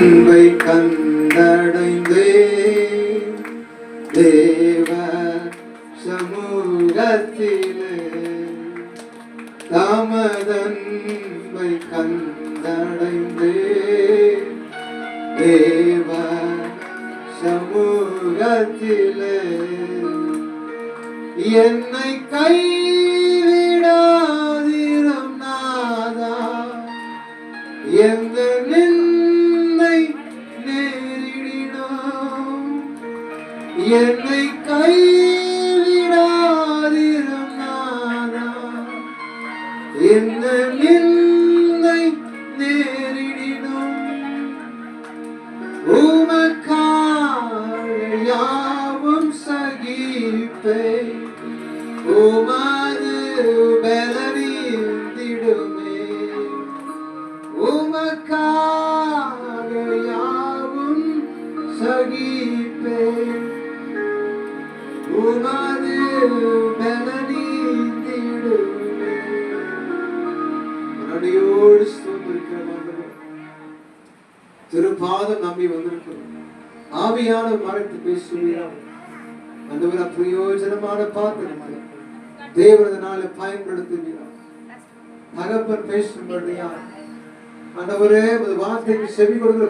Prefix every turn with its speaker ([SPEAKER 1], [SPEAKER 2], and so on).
[SPEAKER 1] அன்பை கண்டடைந்தே தேவ சமூகத்திலே தாமதன்பை கண்டடைந்தே தேவ சமூகத்திலே என்னை கைவிடாதிரும் நாதா எந்த நிந்தை நேரிடினோம் என்னை கைவிடாதிரும் நாதா எந்த நிந்தை நேரிடினோம் உமக்காக யாவும் சகிப்பேன் உமது பலனீந்திடுமே உமக்காக யாவும் சகிப்பேன் உமது பலனீந்திடுமே. அடியோடு ஸ்தோத்திரிக்கிறோம். திருப்பாதம் நம்பி வந்திருக்கிறோம். ஆவியான மறைத்து பேசுவீராம். அந்த பிரயோஜனமான பாத்திரம் தேவனால பயன்படுத்துகிறார். தகப்பன் பேசும்படியா ஆண்டவரே வார்த்தைக்கு செவி கொடுக்கிற